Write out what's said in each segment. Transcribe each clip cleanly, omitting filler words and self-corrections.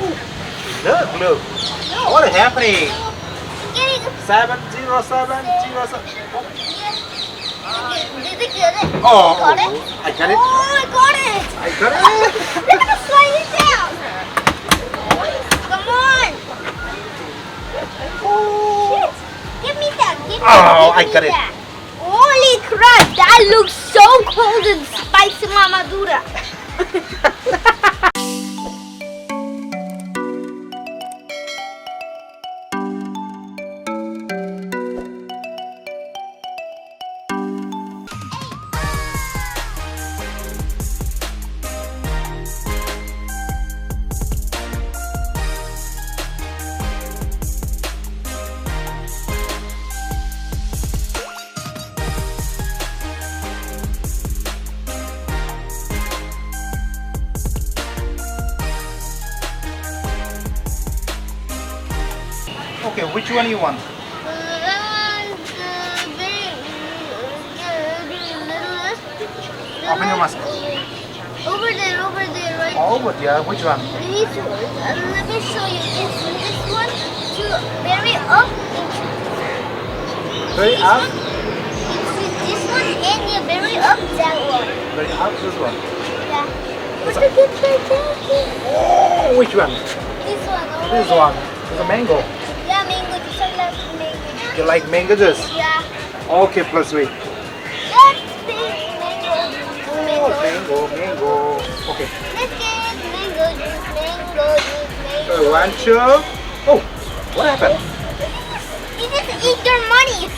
Look. What is happening? Getting 70707. Did it get it? Oh, Got it? I got it. Oh, I got it! I got it. Look at the slide it down! Come on! Shit! Give me that! Give me Oh, I me got it. that. Holy crap! That looks so cold and spicy, Mama Dura. Okay, which one you want? Open your mask. Over there, right? Over there. Which one? These ones. Let me show you this one to very up. Very This up. one, this one and yeah, very up that one. Very up. This one. Yeah. What to get right there? Oh, which one? This one. Over This there. one. It's a mango. Yeah, mango. This one like mango. You like mango juice? Yeah. Okay, plus wait. That's big mango. Mango. Okay. Let's get mango juice. One, two. Oh, what happened? You just eat your money.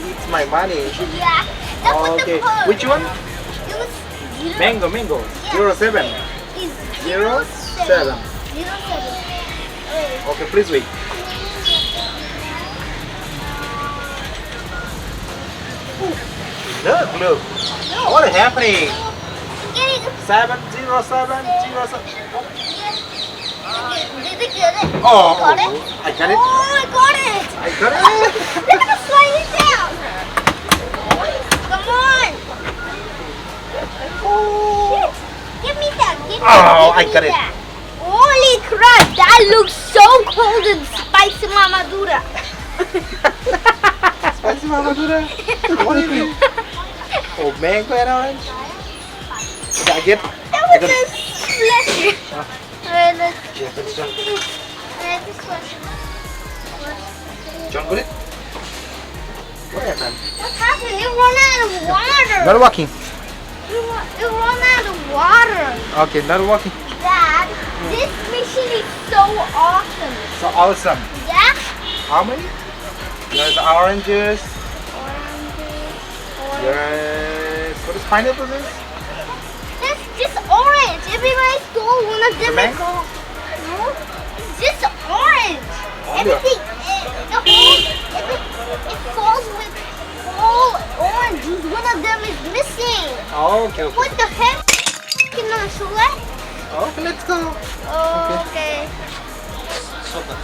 It's my money. Yeah. That's what Okay. the code. Which one? It was zero. Mango. Yeah. 07. Is 07. 07. Okay, please wait. Look. What is happening? Getting 70707. Did it get it? Oh, Got it? I got it. Oh, I got it! I got it. Look at the slide it down! Come on! Shit! Give me that! Give me Oh, give I me got it. that. Holy crap! That looks so cold and spicy, Mama Dura. Spicy Mama Dura. What is it? Oh, mango and orange. Okay, I get. That was a slushy. Let's Yeah, that's John. this one. John, got it. What happened? What happened? It ran out of water. Not working. It ran out of water. Okay, not working. Dad, this machine is so awesome. So awesome. Yeah? How many? There's oranges. Oranges. Yes. What is pineapple? Is? That's just orange. Everybody stole one of them. Mango? No, it's just orange. Oh, Everything, the whole, it falls with all orange. One of them is missing. Oh, okay. What the heck? Can I select? Okay, let's go. Okay. Okay.